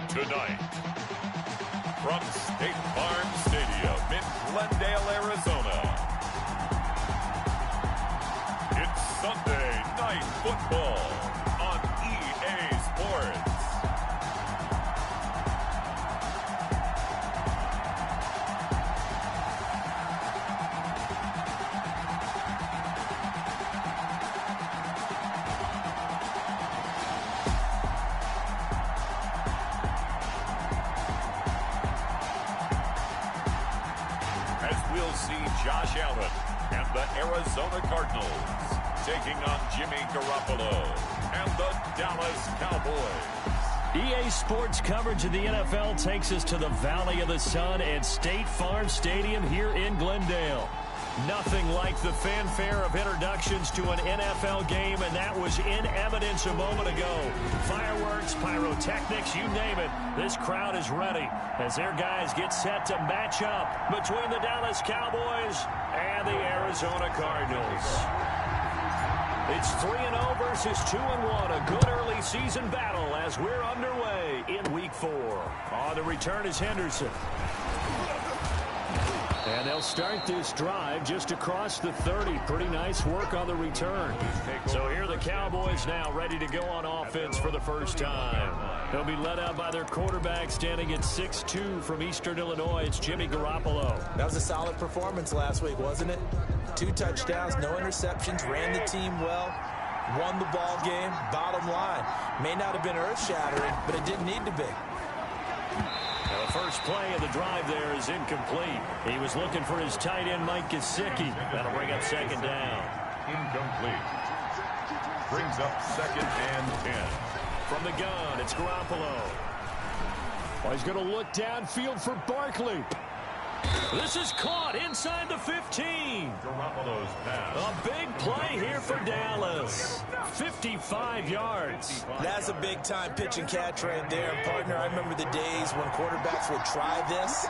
Tonight, from State Farm Stadium in Glendale, Arizona, it's Sunday Night Football on EA Sports. Josh Allen and the Arizona Cardinals taking on Jimmy Garoppolo and the Dallas Cowboys. EA Sports coverage of the NFL takes us to the Valley of the Sun at State Farm Stadium here in Glendale. Nothing like the fanfare of introductions to an NFL game, and that was in evidence a moment ago. Fireworks, pyrotechnics, you name it. This crowd is ready as their guys get set to match up between the Dallas Cowboys and the Arizona Cardinals. It's 3-0 versus 2-1, a good early season battle as we're underway in Week 4. On the return is Henderson. And they'll start this drive just across the 30. Pretty nice work on the return. So here are the Cowboys now ready to go on offense for the first time. They'll be led out by their quarterback standing at 6'2" from Eastern Illinois. It's Jimmy Garoppolo. That was a solid performance last week, wasn't it? 2 touchdowns, no interceptions, ran the team well, won the ball game. Bottom line, may not have been earth-shattering, but it didn't need to be. Now the first play of the drive there is incomplete. He was looking for his tight end, Mike Gesicki. That'll bring up second down. Incomplete. Brings up 2nd and 10. From the gun, it's Garoppolo. Oh, he's going to look downfield for Barkley. This is caught inside the 15. Garoppolo's pass. A big play here for Dallas. 55 yards. That's a big-time pitch and catch right there. Partner, I remember the days when quarterbacks would try this.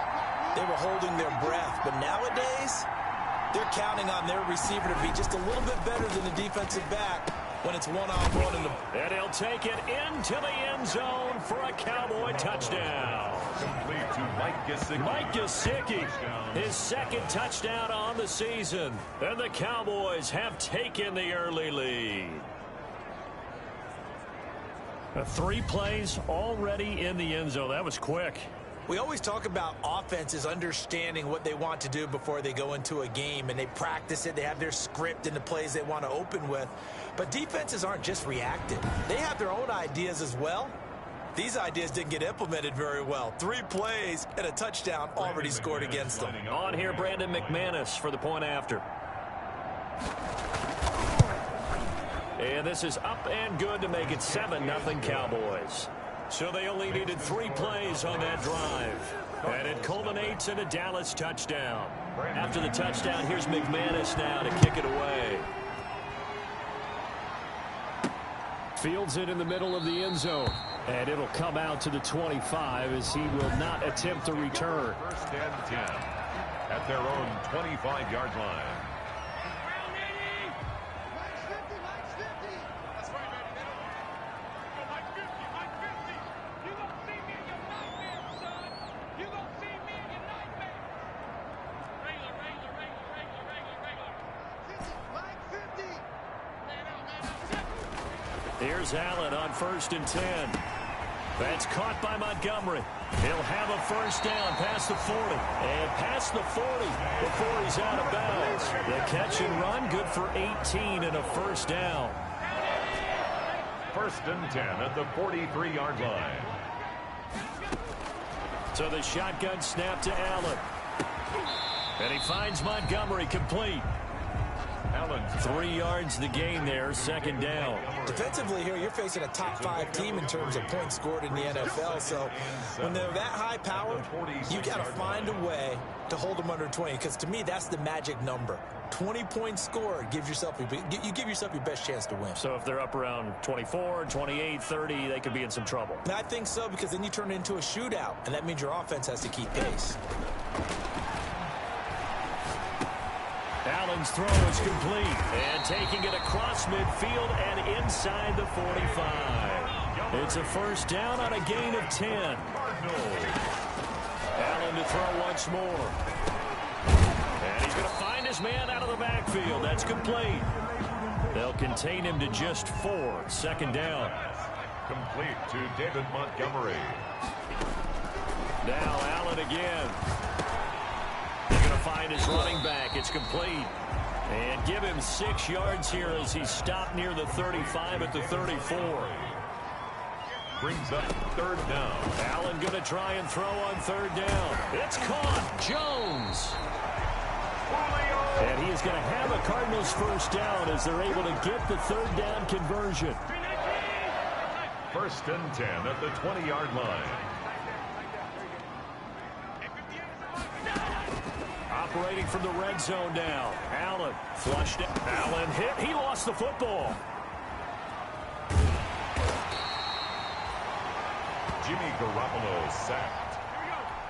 They were holding their breath. But nowadays, they're counting on their receiver to be just a little bit better than the defensive back when it's one-on-one. And he'll take it into the end zone for a Cowboy touchdown. Complete to Mike Gesicki. Mike Gesicki, his 2nd touchdown on the season. And the Cowboys have taken the early lead. 3 plays already in the end zone. That was quick. We always talk about offenses understanding what they want to do before they go into a game, and they practice it. They have their script and the plays they want to open with. But defenses aren't just reactive. They have their own ideas as well. These ideas didn't get implemented very well. 3 plays and a touchdown already scored against them. On here, Brandon McManus for the point after. And this is up and good to make it 7-0 Cowboys. So they only needed 3 plays on that drive. And it culminates in a Dallas touchdown. After the touchdown, here's McManus now to kick it away. Fields it in the middle of the end zone. And it'll come out to the 25 as he will not attempt to return. 1st and 10 at their own 25-yard line. Here's Allen on 1st and 10. That's caught by Montgomery. He'll have a first down past the 40. And past the 40 before he's out of bounds. The catch and run, good for 18 and a first down. 1st and 10 at the 43-yard line. So the shotgun snap to Allen. And he finds Montgomery complete. Allen 3 yards the gain there, 2nd down. Defensively here, you're facing a top 5 team in terms of points scored in the NFL. So when they're that high powered, you got to find a way to hold them under 20. Because to me, that's the magic number. 20 points scored gives yourself you give yourself your best chance to win. So if they're up around 24, 28, 30, they could be in some trouble. And I think so, because then you turn it into a shootout, and that means your offense has to keep pace. Allen Allen's throw is complete. And taking it across midfield and inside the 45. It's a first down on a gain of 10. Allen to throw once more. And he's going to find his man out of the backfield. That's complete. They'll contain him to just 4. Second down. Complete to David Montgomery. Now Allen again. They're going to find his running back. It's complete. And give him 6 yards here as he stopped near the 35 at the 34. Brings up third down. Allen going to try and throw on third down. It's caught. Jones. And he is going to have a Cardinals first down as they're able to get the third down conversion. First and 10 at the 20-yard line. Operating from the red zone now. Allen flushed it. Allen hit. He lost the football. Jimmy Garoppolo sacked.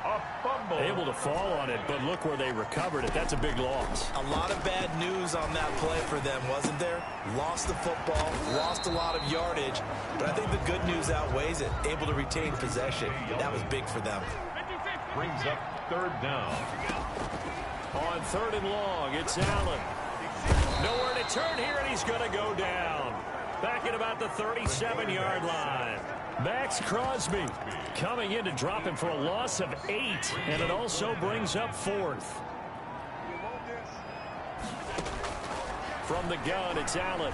A fumble. Able to fall on it, but look where they recovered it. That's a big loss. A lot of bad news on that play for them, wasn't there? Lost the football, lost a lot of yardage, but I think the good news outweighs it. Able to retain possession. That was big for them. Brings up third down. On third and long, it's Allen. Nowhere to turn here, and he's going to go down. Back at about the 37-yard line. Max Crosby coming in to drop him for a loss of 8, and it also brings up 4th. From the gun, it's Allen.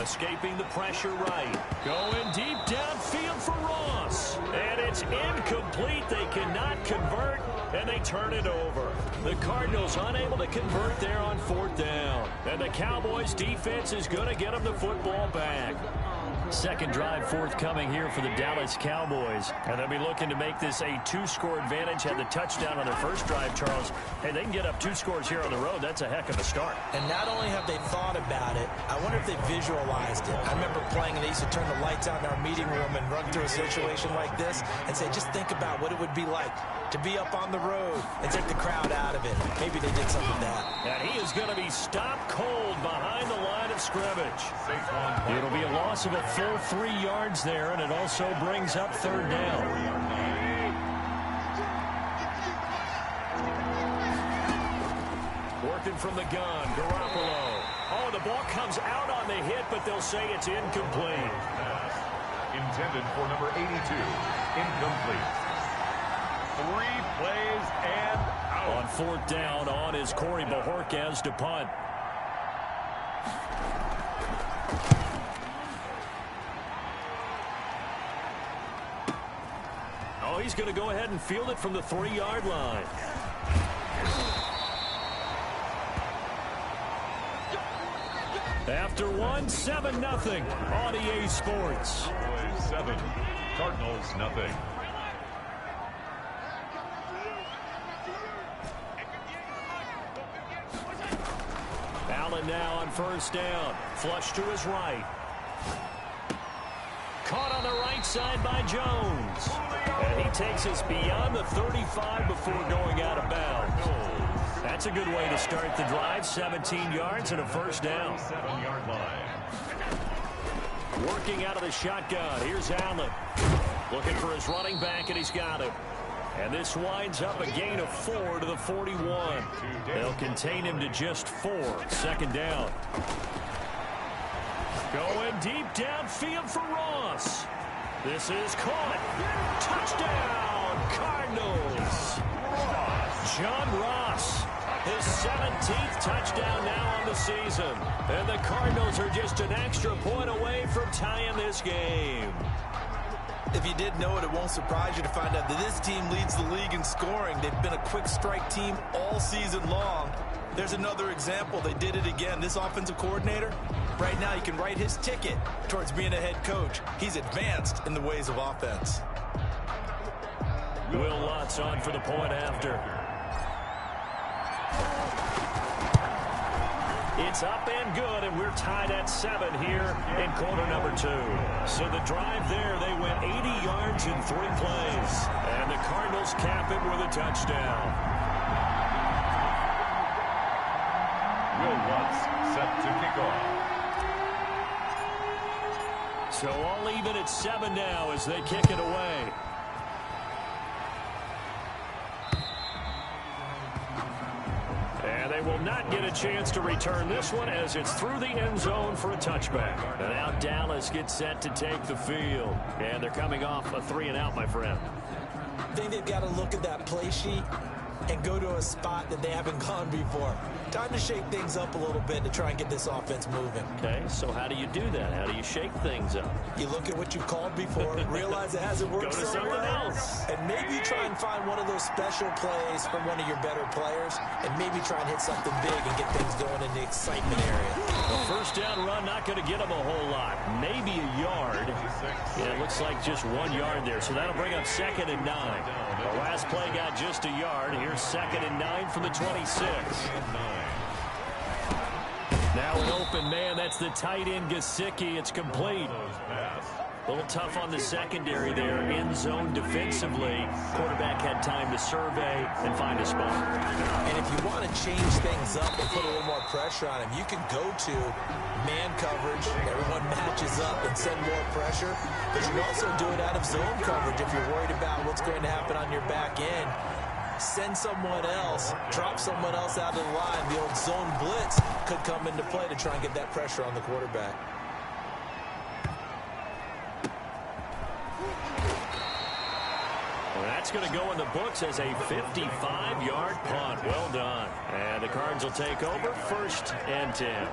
Escaping the pressure right. Going deep downfield for Ross. And it's incomplete. They cannot convert, and they turn it over. The Cardinals unable to convert there on 4th down. And the Cowboys defense is going to get them the football back. Second drive forthcoming here for the Dallas Cowboys. And they'll be looking to make this a 2-score advantage. Had the touchdown on their first drive, Charles. Hey, they can get up 2 scores here on the road. That's a heck of a start. And not only have they thought about it, I wonder if they visualized it. I remember playing, and they used to turn the lights out in our meeting room and run through a situation like this and say, just think about what it would be like to be up on the road and take the crowd out of it. Maybe they did something with that. And he is going to be stopped cold behind the line of scrimmage. It'll be a loss of a full 3 yards there, and it also brings up third down. Working from the gun, Garoppolo. Oh, the ball comes out on the hit, but they'll say it's incomplete. Intended for number 82. Incomplete. 3 plays and out. On 4th down, on is Corey Bojorquez to punt. Oh, he's going to go ahead and field it from the 3-yard line. After one, 7-0 on EA Sports. 7, Cardinals nothing. Allen now on first down. Flush to his right. Caught on the right side by Jones. And he takes us beyond the 35 before going out of bounds. That's a good way to start the drive. 17 yards and a first down. 7-yard line. Working out of the shotgun. Here's Allen. Looking for his running back, and he's got him. And this winds up a gain of 4 to the 41. They'll contain him to just 4. Second down. Going deep downfield for Ross. This is caught. Touchdown, Cardinals. John Ross, his 17th touchdown now on the season. And the Cardinals are just an extra point away from tying this game. If you didn't know it, it won't surprise you to find out that this team leads the league in scoring. They've been a quick strike team all season long. There's another example. They did it again. This offensive coordinator, right now, you can write his ticket towards being a head coach. He's advanced in the ways of offense. Will Lutz on for the point after. It's up and good, and we're tied at 7 here in quarter number 2. So the drive there, they went 80 yards in 3 plays. And the Cardinals cap it with a touchdown. to kick off. So all even at 7 now as they kick it away. And they will not get a chance to return this one as it's through the end zone for a touchback. And now Dallas gets set to take the field. And they're coming off a 3-and-out, my friend. I think they've got to look at that play sheet and go to a spot that they haven't gone before. Time to shake things up a little bit to try and get this offense moving. Okay, so how do you do that? How do you shake things up? You look at what you've called before, realize it hasn't worked Go to something else. and maybe try and find one of those special plays from one of your better players, and maybe try and hit something big and get things going in the excitement area. The first down run not going to get them a whole lot. Maybe a yard. Yeah, it looks like just 1 yard there, so that'll bring up 2nd and 9. The last play got just a yard. Here's 2nd and 9 from the 26. Now an open man. That's the tight end, Gesicki. It's complete. A little tough on the secondary there. In zone defensively. Quarterback had time to survey and find a spot. And if you want to change things up and put a little more pressure on him, you can go to man coverage. Everyone matches up and send more pressure. But you can also do it out of zone coverage if you're worried about what's going to happen on your back end. Send someone else, drop someone else out of the line. The old zone blitz could come into play to try and get that pressure on the quarterback. Well, that's going to go in the books as a 55-yard punt. Well done. And the Cards will take over 1st and 10.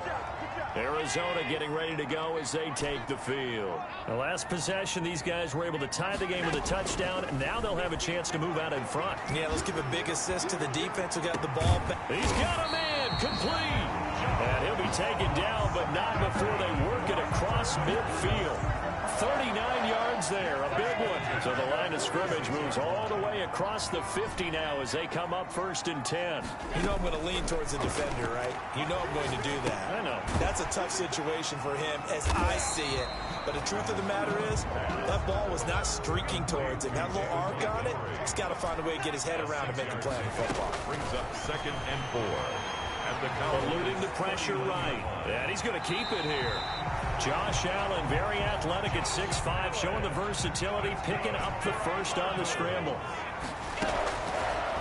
Arizona getting ready to go as they take the field. The last possession, these guys were able to tie the game with a touchdown. Now they'll have a chance to move out in front. Yeah, let's give a big assist to the defense who got the ball back. He's got a man complete. And he'll be taken down, but not before they work it across midfield. 39 yards there, a big one. So the line of scrimmage moves all the way across the 50 now as they come up 1st and 10. You know I'm going to lean towards the defender, right? You know I'm going to do that. I know. That's a tough situation for him as I see it. But the truth of the matter is, that ball was not streaking towards him. That little arc on it, he's got to find a way to get his head around and make a play in football. Brings up 2nd and 4. And the eluding the pressure right. And he's going to keep it here. Josh Allen, very athletic at 6'5", showing the versatility, picking up the first on the scramble.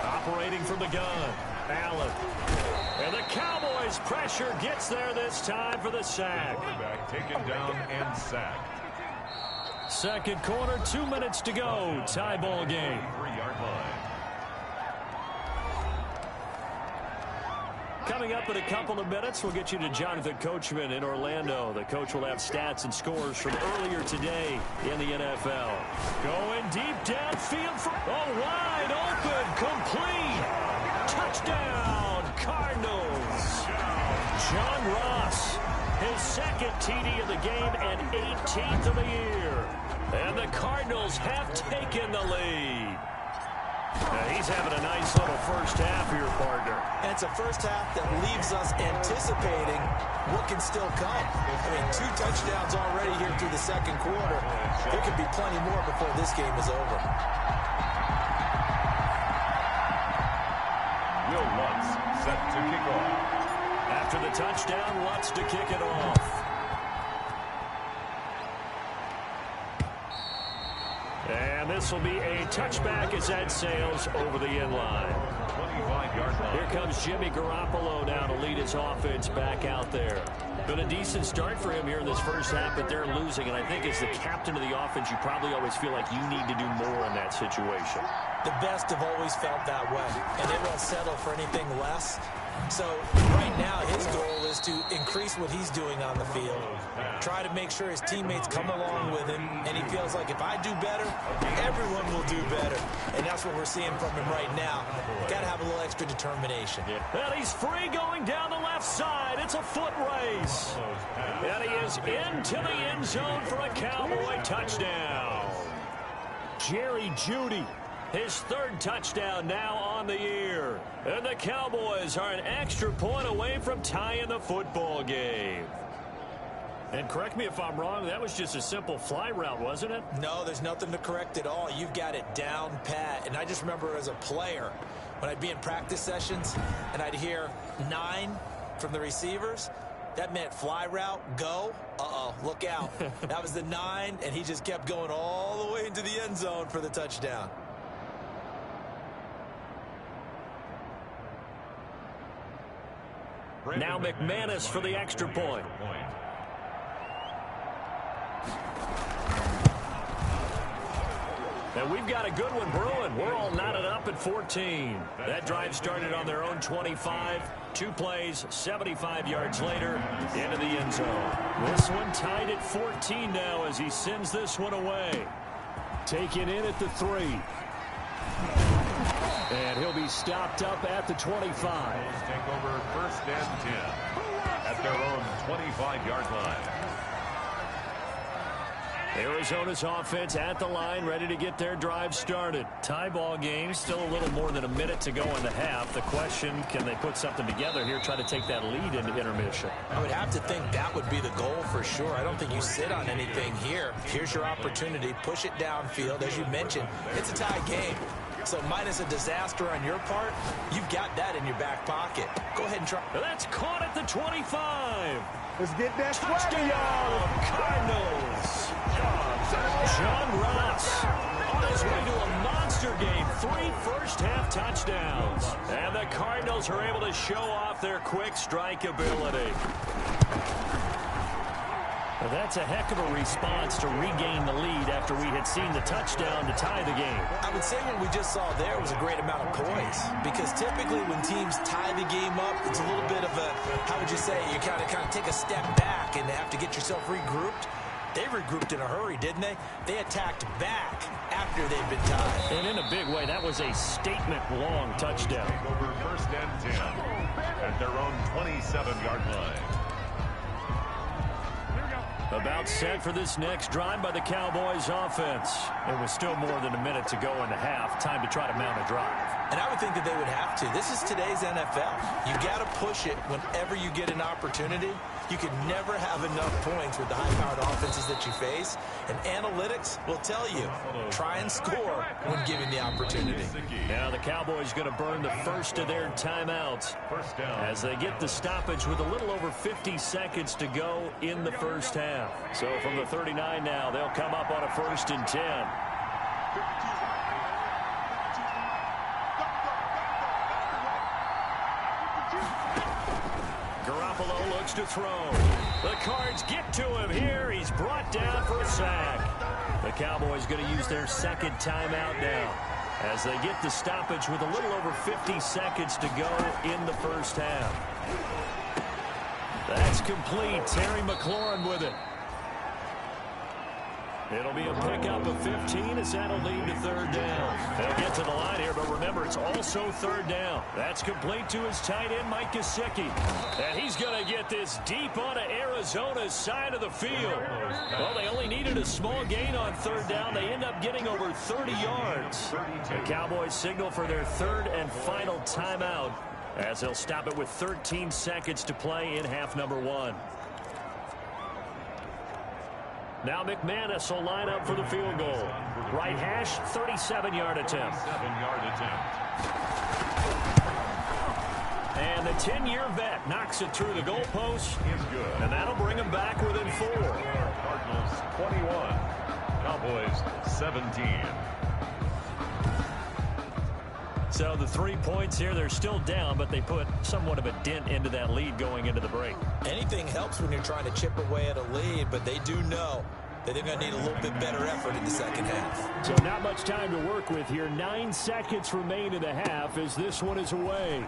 Operating from the gun, Allen. And the Cowboys' pressure gets there this time for the sack. Quarterback taken down and sacked. 2nd quarter, 2 minutes to go. Tie ball game. 3-yard line. Coming up in a couple of minutes, we'll get you to Jonathan Coachman in Orlando. The coach will have stats and scores from earlier today in the NFL. Going deep downfield for wide open, complete. Touchdown, Cardinals. John Ross, his 2nd TD of the game and 18th of the year. And the Cardinals have taken the lead. Now he's having a nice little first half here, partner. And it's a first half that leaves us anticipating what can still come. I mean, 2 touchdowns already here through the 2nd quarter. There could be plenty more before this game is over. Will Lutz set to kick off. After the touchdown, Lutz to kick it off. And this will be a touchback as that sails over the end line. 25-yard line. Here comes Jimmy Garoppolo now to lead his offense back out there. Been a decent start for him here in this first half, but they're losing. And I think as the captain of the offense, you probably always feel like you need to do more in that situation. The best have always felt that way, and they won't settle for anything less. So right now his goal is to increase what he's doing on the field, try to make sure his teammates come along with him, and he feels like if I do better, everyone will do better. And that's what we're seeing from him right now. Got to have a little extra determination. Yeah. And he's free going down the left side. It's a foot race. And he is into the end zone for a Cowboy touchdown. Jerry Jeudy, his 3rd touchdown now on the year. And the Cowboys are an extra point away from tying the football game. And correct me if I'm wrong, that was just a simple fly route, wasn't it? No, there's nothing to correct at all. You've got it down pat. And I just remember as a player, when I'd be in practice sessions and I'd hear 9 from the receivers, That meant fly route, go. Uh-oh, look out. That was the 9, and he just kept going all the way into the end zone for the touchdown. Now McManus for the extra point. And we've got a good one brewing. We're all knotted up at 14. That drive started on their own 25. 2 plays, 75 yards later, into the end zone. This one tied at 14 now as he sends this one away. Taken in at the 3. And he'll be stopped up at the 25. Take over 1st and 10 at their own 25-yard line. Arizona's offense at the line, ready to get their drive started. Tie ball game, still a little more than a minute to go in the half. The question, can they put something together here, try to take that lead into intermission? I would have to think that would be the goal for sure. I don't think you sit on anything here. Here's your opportunity. Push it downfield. As you mentioned, it's a tie game. So minus a disaster on your part, you've got that in your back pocket. Go ahead and try. That's caught at the 25. Let's get that Touchdown, Cardinals. John Ross on his way to a monster game. 3 first-half touchdowns. And the Cardinals are able to show off their quick strike ability. Well, that's a heck of a response to regain the lead after we had seen the touchdown to tie the game. I would say what we just saw there was a great amount of poise, because typically when teams tie the game up, it's a little bit of a, how would you say, you kind of take a step back and have to get yourself regrouped. They regrouped in a hurry, didn't they? They attacked back after they'd been tied. And in a big way, that was a statement-long touchdown. Over 1st and 10 at their own 27-yard line. About set for this next drive by the Cowboys offense. It was still more than a minute to go in the half. Time to try to mount a drive. And I would think that they would have to. This is today's NFL. You got to push it whenever you get an opportunity. You can never have enough points with the high-powered offenses that you face. And analytics will tell you, try and score when given the opportunity. Now the Cowboys going to burn the first of their timeouts as they get the stoppage with a little over 50 seconds to go in the first half. So from the 39 now, they'll come up on a 1st and 10. Garoppolo looks to throw. The Cards get to him here. He's brought down for a sack. The Cowboys going to use their second timeout now as they get the stoppage with a little over 50 seconds to go in the first half. That's complete. Terry McLaurin with it. It'll be a pickup of 15 as that'll lead to 3rd down. They'll get to the line here, but remember, it's also 3rd down. That's complete to his tight end, Mike Gesicki. And he's going to get this deep onto Arizona's side of the field. Well, they only needed a small gain on 3rd down. They end up getting over 30 yards. The Cowboys signal for their 3rd and final timeout as they'll stop it with 13 seconds to play in half number 1. Now McManus will line up for the field goal. Right hash, 37-yard attempt. And the 10-year vet knocks it through the goalpost. And that'll bring him back within 4. Cardinals 21, Cowboys 17. So the 3 points here, they're still down, but they put somewhat of a dent into that lead going into the break. Anything helps when you're trying to chip away at a lead, but they do know that they're going to need a little bit better effort in the second half. So not much time to work with here. 9 seconds remain in the half as this one is away.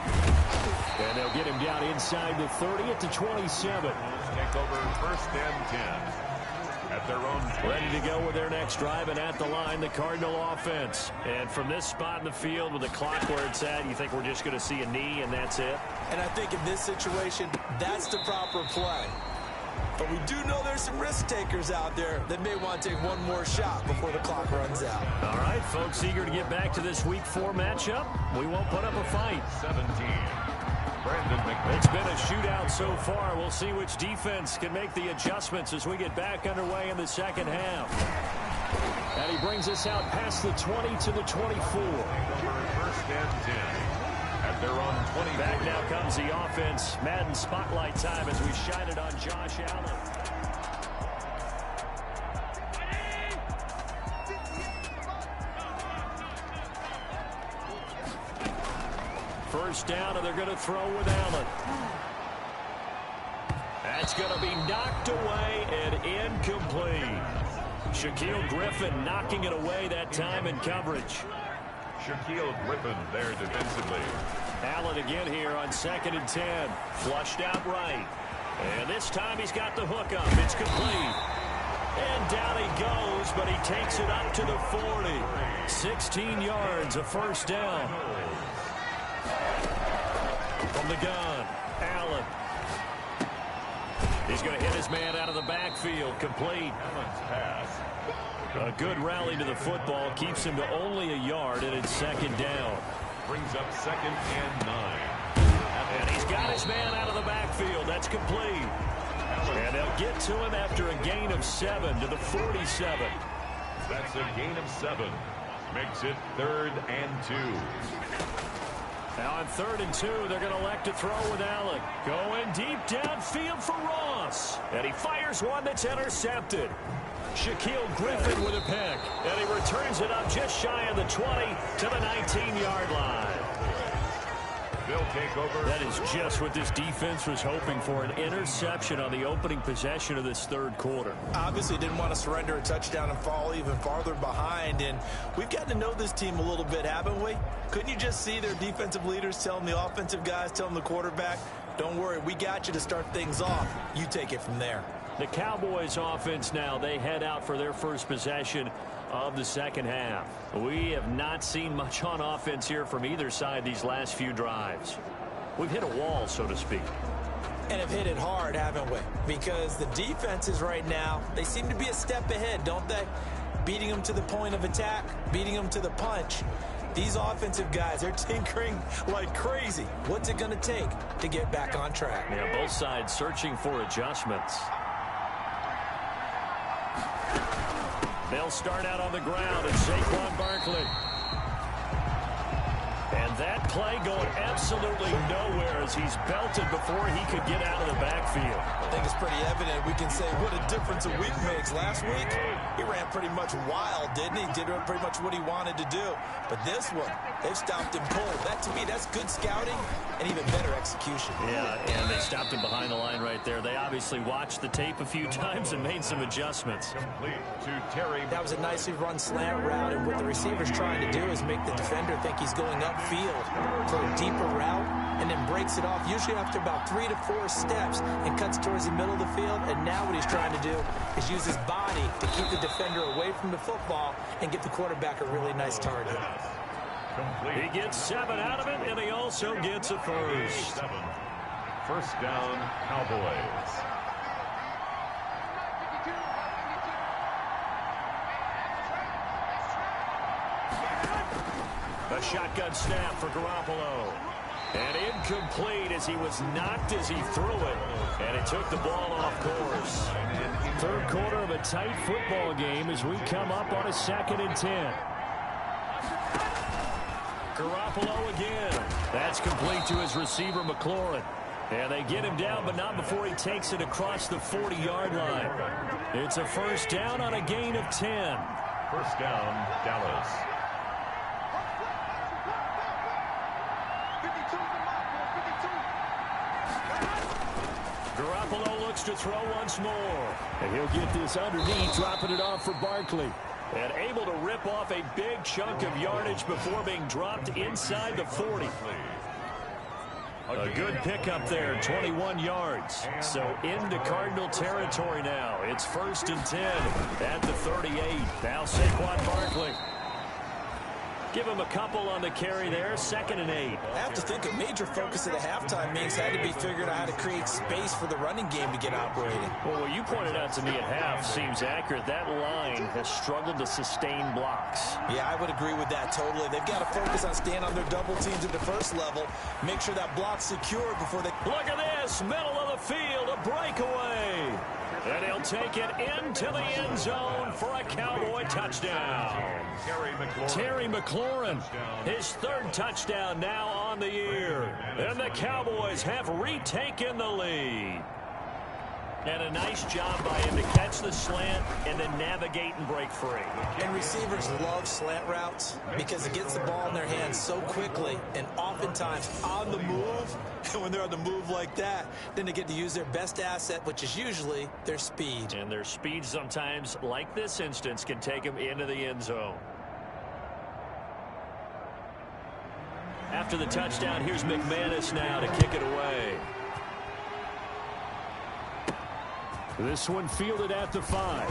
And they'll get him down inside the 30 at the 27. Take over 1st and 10. At their own ready to go with their next drive, and at the line, the Cardinal offense. And from this spot in the field with the clock where it's at, you think we're just going to see a knee and that's it? And I think in this situation, that's the proper play. But we do know there's some risk takers out there that may want to take one more shot before the clock runs out. All right, folks, eager to get back to this Week 4 matchup. We won't put up a fight. 17. It's been a shootout so far. We'll see which defense can make the adjustments as we get back underway in the second half. And he brings us out past the 20 to the 24. 1st and 10 at They're on 20. Back now comes the offense. Madden spotlight time as we shine it on Josh Allen. First down, and they're going to throw with Allen. That's going to be knocked away and incomplete. Shaquille Griffin knocking it away that time in coverage. Shaquille Griffin there defensively. Allen again here on 2nd and 10. Flushed out right. And this time he's got the hook up. It's complete. And down he goes, but he takes it up to the 40. 16 yards, a first down. From the gun, Allen. He's going to hit his man out of the backfield. Complete. Allen's pass. A good rally to the football. Keeps him to only a yard, and it's 2nd down. Brings up 2nd and 9. And he's got his man out of the backfield. That's complete. And they'll get to him after a gain of 7 to the 47. That's a gain of 7. Makes it 3rd and 2. Now on 3rd and 2, they're going to elect to throw with Allen. Going deep downfield for Ross. And he fires one that's intercepted. Shaquille Griffin with a pick. And he returns it up just shy of the 20 to the 19-yard line. They'll take over. That is just what this defense was hoping for, an interception on the opening possession of this 3rd quarter. Obviously didn't want to surrender a touchdown and fall even farther behind. And we've gotten to know this team a little bit, haven't we? Couldn't you just see their defensive leaders telling the offensive guys, telling the quarterback, don't worry, we got you to start things off. You take it from there. The Cowboys offense now, they head out for their first possession of the 2nd half. We have not seen much on offense here from either side these last few drives. We've hit a wall, so to speak. And have hit it hard, haven't we? Because the defenses right now, they seem to be a step ahead, don't they? Beating them to the point of attack, beating them to the punch. These offensive guys, they're tinkering like crazy. What's it going to take to get back on track? Yeah, both sides searching for adjustments. They'll start out on the ground, and Saquon Barkley. And that play going absolutely nowhere as he's belted before he could get out of the backfield. I think it's pretty evident. We can say what a difference a week makes. Last week, he ran pretty much wild, didn't he? Did pretty much what he wanted to do. But this one, they've stopped him cold. That, to me, that's good scouting and even better execution. Yeah, and they stopped him behind the line right there. They obviously watched the tape a few times and made some adjustments. Complete to Terry. That was a nicely run slant route, and what the receiver's trying to do is make the defender think he's going upfield for a deeper route, and then breaks it off, usually after about 3 to 4 steps, and cuts towards the middle of the field. And now what he's trying to do is use his body to keep the defender away from the football and get the quarterback a really nice target. Complete. He gets 7 out of it, and he also gets a first. 7. First down, Cowboys. A shotgun snap for Garoppolo. And incomplete as he was knocked as he threw it. And it took the ball off course. 3rd quarter of a tight football game as we come up on a 2nd and 10. Garoppolo again. That's complete to his receiver, McLaurin. And they get him down, but not before he takes it across the 40-yard line. It's a first down on a gain of 10. First down, Dallas. Garoppolo looks to throw once more. And he'll get this underneath, dropping it off for Barkley. And able to rip off a big chunk of yardage before being dropped inside the 40. A good pickup there, 21 yards. So into Cardinal territory now. It's 1st and 10 at the 38. Now Saquon Barkley. Give him a couple on the carry there, 2nd and 8. I have to think a major focus of the halftime means had to be figuring out how to create space for the running game to get operating. Well, what you pointed out to me at half seems accurate. That line has struggled to sustain blocks. Yeah, I would agree with that totally. They've got to focus on staying on their double teams at the first level. Make sure that block's secure before they... Look at this, middle of the field, a breakaway. And he'll take it into the end zone for a Cowboy touchdown. Terry McLaurin, his third touchdown now on the year. And the Cowboys have retaken the lead. And a nice job by him to catch the slant and then navigate and break free. And receivers love slant routes because it gets the ball in their hands so quickly and oftentimes on the move. And when they're on the move like that, then they get to use their best asset, which is usually their speed. And their speed sometimes, like this instance, can take them into the end zone. After the touchdown, here's McManus now to kick it away. This one fielded at the 5.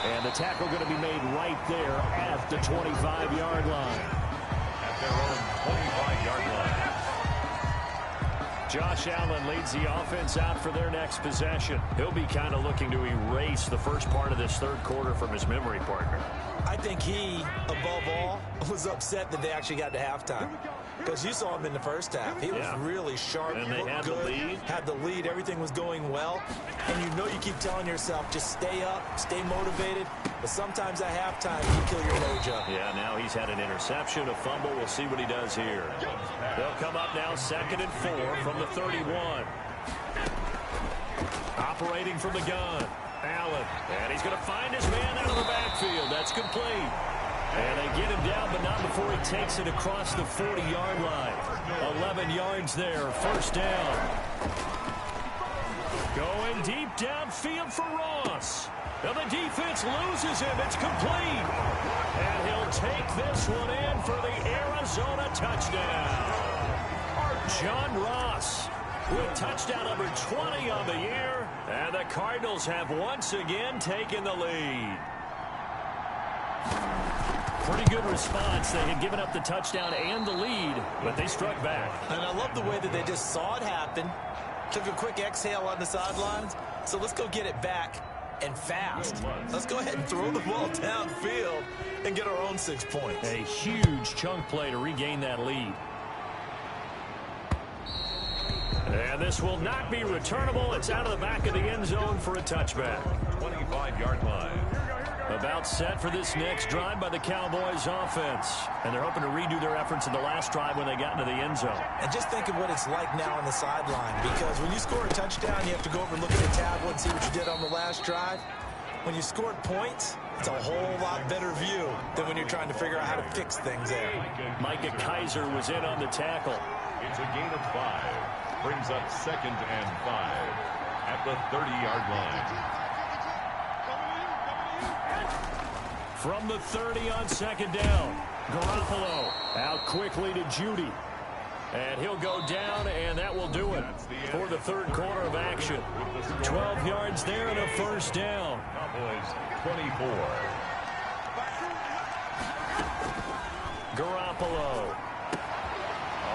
And the tackle going to be made right there at the 25-yard line. At their own 25-yard line. Josh Allen leads the offense out for their next possession. He'll be kind of looking to erase the first part of this third quarter from his memory partner. I think he, above all, was upset that they actually got to halftime. Because you saw him in the first half. He was really sharp. And they had good, the lead. Had the lead. Everything was going well. And you know you keep telling yourself, just stay up, stay motivated. But sometimes at halftime, you kill your mojo. Yeah, now he's had an interception, a fumble. We'll see what he does here. They'll come up now 2nd and 4 from the 31. Operating from the gun. Allen. And he's going to find his man out of the backfield. That's complete. And they get him down, but not before he takes it across the 40-yard line. 11 yards there, first down. Going deep downfield for Ross. And the defense loses him. It's complete. And he'll take this one in for the Arizona touchdown. John Ross with touchdown number 20 on the year. And the Cardinals have once again taken the lead. Pretty good response. They had given up the touchdown and the lead, but they struck back. And I love the way that they just saw it happen, took a quick exhale on the sidelines. So let's go get it back and fast. Let's go ahead and throw the ball downfield and get our own 6 points. A huge chunk play to regain that lead. And this will not be returnable. It's out of the back of the end zone for a touchback. 25-yard line. About set for this next drive by the Cowboys offense. And they're hoping to redo their efforts in the last drive when they got into the end zone. And just think of what it's like now on the sideline, because when you score a touchdown, you have to go over and look at the tablet and see what you did on the last drive. When you scored points, it's a whole lot better view than when you're trying to figure out how to fix things there. Micah Kaiser was in on the tackle. It's a gain of 5. Brings up 2nd and 5 at the 30-yard line. From the 30 on 2nd down, Garoppolo out quickly to Judy. And he'll go down, and that will do it for the third quarter of action. 12 yards there and a first down. Cowboys 24. Garoppolo.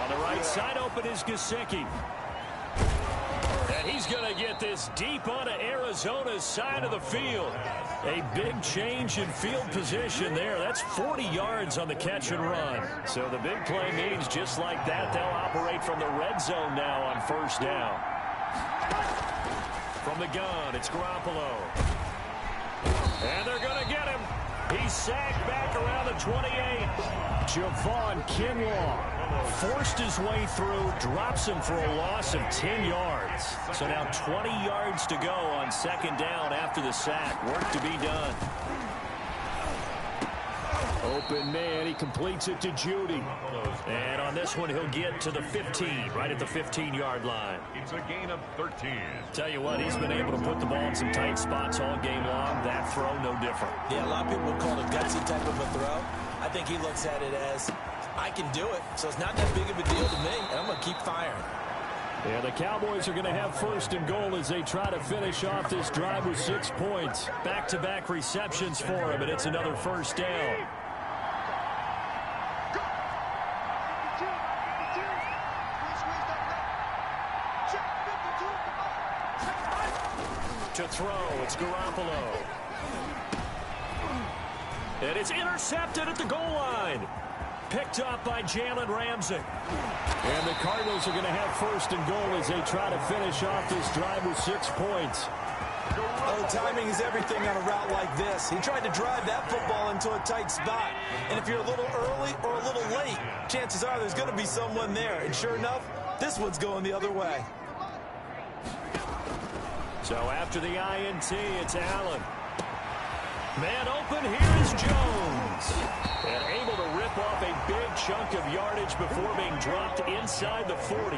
On the right side, open is Gesicki. And he's going to get this deep onto Arizona's side of the field. A big change in field position there. That's 40 yards on the catch and run. So the big play means just like that, they'll operate from the red zone now on first down. From the gun, it's Garoppolo. And they're going to get him. He's sacked back around the 28. Javon Kinlaw forced his way through, drops him for a loss of 10 yards. So now 20 yards to go on 2nd down after the sack. Work to be done. Open man, he completes it to Judy. And on this one, he'll get to the 15, right at the 15-yard line. It's a gain of 13. Tell you what, he's been able to put the ball in some tight spots all game long. That throw, no different. Yeah, a lot of people would call it a gutsy type of a throw. I think he looks at it as, I can do it, so it's not that big of a deal to me, and I'm going to keep firing. Yeah, the Cowboys are going to have 1st and goal as they try to finish off this drive with 6 points. Back-to-back receptions for him, and it's another first down. To throw, it's Garoppolo. And it's intercepted at the goal line. Picked up by Jalen Ramsey. And the Cardinals are going to have 1st and goal as they try to finish off this drive with 6 points. Oh, timing is everything on a route like this. He tried to drive that football into a tight spot. And if you're a little early or a little late, chances are there's going to be someone there. And sure enough, this one's going the other way. So after the INT, it's Allen. Man open, here is Jones. And able to rip off a big chunk of yardage before being dropped inside the 40.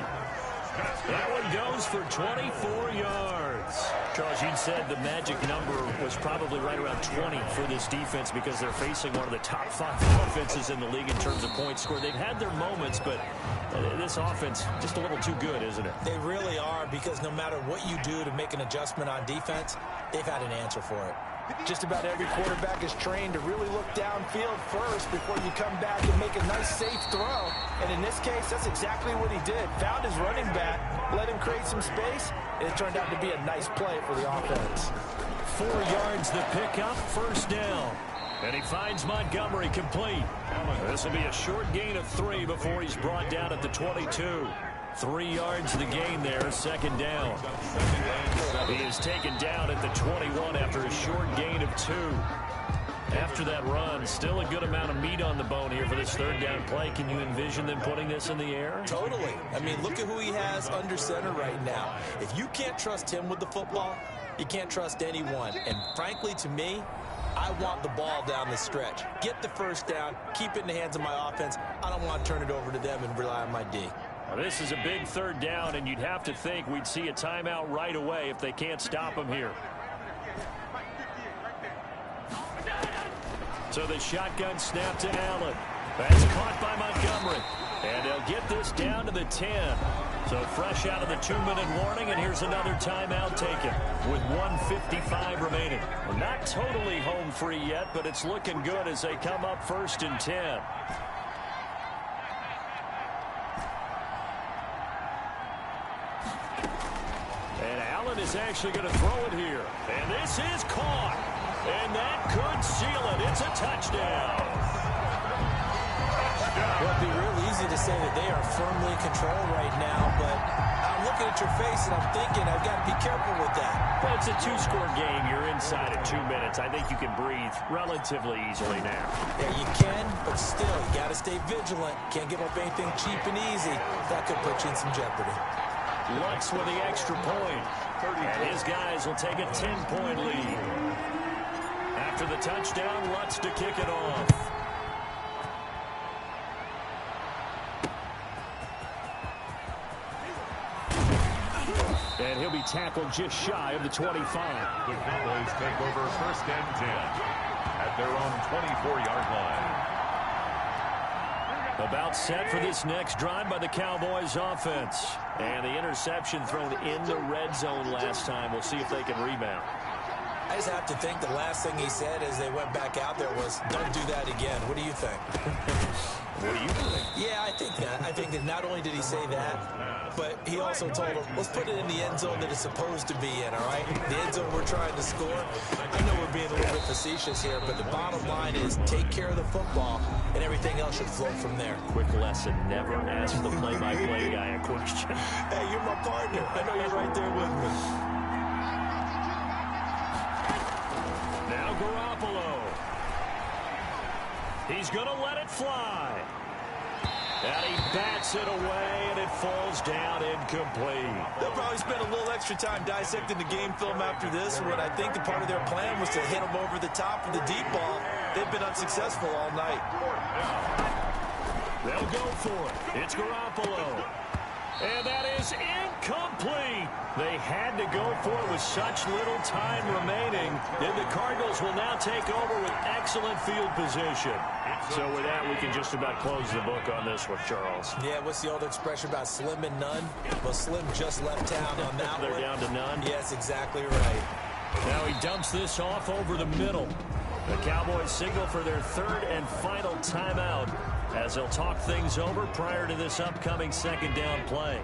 That one goes for 24 yards. Charles, you said the magic number was probably right around 20 for this defense because they're facing one of the top 5 offenses in the league in terms of points scored. They've had their moments, but this offense just a little too good, isn't it? They really are, because no matter what you do to make an adjustment on defense, they've had an answer for it. Just about every quarterback is trained to really look downfield first before you come back and make a nice, safe throw. And in this case, that's exactly what he did. Found his running back, let him create some space, and it turned out to be a nice play for the offense. 4 yards the pickup, first down. And he finds Montgomery complete. This will be a short gain of 3 before he's brought down at the 22. 3 yards the gain there, second down. He is taken down at the 21 after a short gain of 2. After that run, still a good amount of meat on the bone here for this third down play. Can you envision them putting this in the air? Totally. I mean, look at who he has under center right now. If you can't trust him with the football, you can't trust anyone. And frankly, to me, I want the ball down the stretch. Get the first down, keep it in the hands of my offense. I don't want to turn it over to them and rely on my D. Well, this is a big third down, and you'd have to think we'd see a timeout right away if they can't stop him here. So the shotgun snap to Allen. That's caught by Montgomery. And they'll get this down to the 10. So fresh out of the 2-minute warning, and here's another timeout taken with 1:55 remaining. Well, not totally home free yet, but it's looking good as they come up 1st and 10. Is actually going to throw it here. And this is caught. And that could seal it. It's a touchdown. Well, it'd be real easy to say that they are firmly in control right now, but I'm looking at your face and I'm thinking I've got to be careful with that. Well, it's a 2-score game. You're inside at 2 minutes. I think you can breathe relatively easily now. Yeah, you can, but still, you got to stay vigilant. Can't give up anything cheap and easy. That could put you in some jeopardy. Lutz with the extra point. And his guys will take a 10-point lead. After the touchdown, Lutz to kick it off. And he'll be tackled just shy of the 25. The Cowboys take over 1st and 10 at their own 24-yard line. About set for this next drive by the Cowboys offense. And the interception thrown in the red zone last time. We'll see if they can rebound. I just have to think the last thing he said as they went back out there was, don't do that again. What do you think? What do you think? Yeah, I think that. I think that not only did he say that, but he also told them, let's put it in the end zone that it's supposed to be in, all right? The end zone we're trying to score. I know we're being a little bit facetious here, but the bottom line is take care of the football, and everything else should flow from there. Quick lesson, never ask the play-by-play guy a question. Hey, you're my partner. I know you're right there with me. Now Garoppolo. He's going to let it fly. And he bats it away, and it falls down incomplete. They'll probably spend a little extra time dissecting the game film after this, when I think the part of their plan was to hit them over the top with the deep ball. They've been unsuccessful all night. They'll go for it. It's Garoppolo. And that is incomplete. They had to go for it with such little time remaining. And the Cardinals will now take over with excellent field position. So with that, we can just about close the book on this one, Charles. Yeah, what's the old expression about slim and none? Well, Slim just left town on that one. They're down to none? Yes, exactly right. Now he dumps this off over the middle. The Cowboys signal for their 3rd and final timeout as they'll talk things over prior to this upcoming 2nd down play.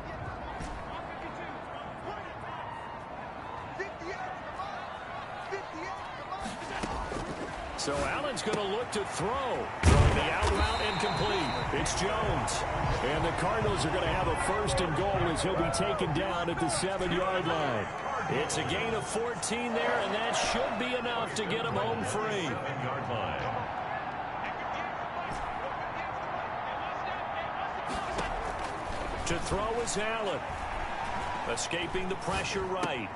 So Allen's going to look to throw. Throwing the out route incomplete. It's Jones. And the Cardinals are going to have a 1st and goal as he'll be taken down at the 7-yard line. It's a gain of 14 there, and that should be enough to get him home free. To throw is Allen. Escaping the pressure right.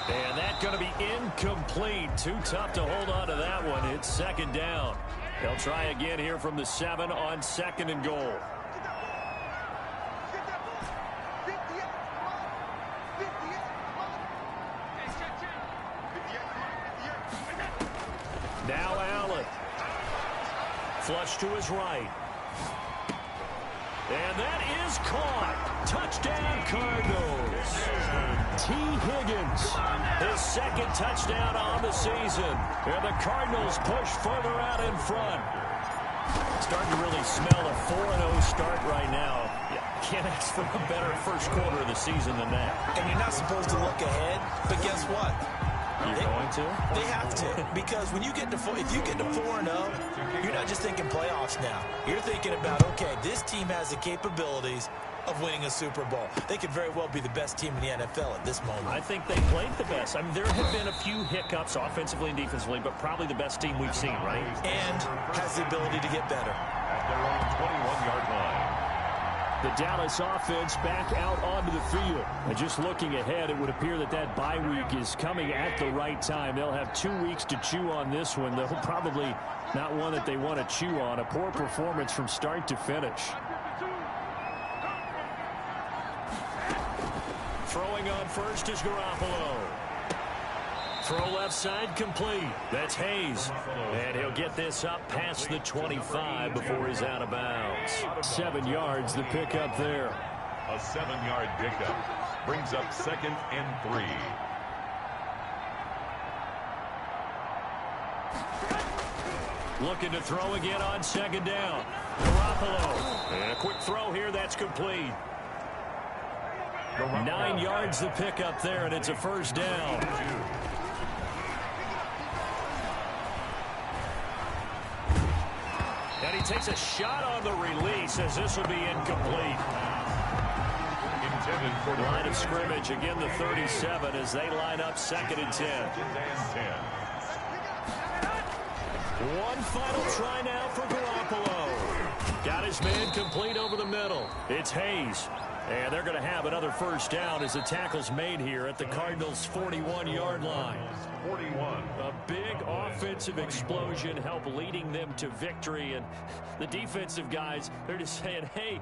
And that's going to be incomplete. Too tough to hold on to that one. It's 2nd down. They'll try again here from the 7 on 2nd and goal. Now Allen. Flush to his right. And that is caught. Touchdown, Cardinals. T. Higgins, his 2nd touchdown on the season. And the Cardinals push further out in front. Starting to really smell a 4-0 start right now. Can't ask for a better first quarter of the season than that. And you're not supposed to look ahead, but guess what? You're going to? They have to, because when you get to if you get to 4-0, you're not just thinking playoffs now. You're thinking about, okay, this team has the capabilities of winning a Super Bowl. They could very well be the best team in the NFL at this moment. I think they played the best. I mean, there have been a few hiccups offensively and defensively, but probably the best team we've seen, right? And has the ability to get better. At their own 21-yard line. The Dallas offense back out onto the field. And just looking ahead, it would appear that that bye week is coming at the right time. They'll have 2 weeks to chew on this one. They'll probably not one that they want to chew on. A poor performance from start to finish. Throwing on first is Garoppolo. Throw left side complete. That's Hayes. And he'll get this up past the 25 before he's out of bounds. 7 yards, the pickup there. A 7-yard pickup brings up 2nd and 3. Looking to throw again on 2nd down. Garoppolo. And a quick throw here, that's complete. 9 yards the pickup there, and it's a 1st down. And he takes a shot on the release as this will be incomplete. Intended for the line of scrimmage, again the 37 as they line up 2nd and 10. One final try now for Garoppolo. Got his man complete over the middle. It's Hayes. And they're going to have another 1st down as the tackle's made here at the Cardinals' 41-yard line. 41. A big offensive explosion help leading them to victory. And the defensive guys, they're just saying, hey,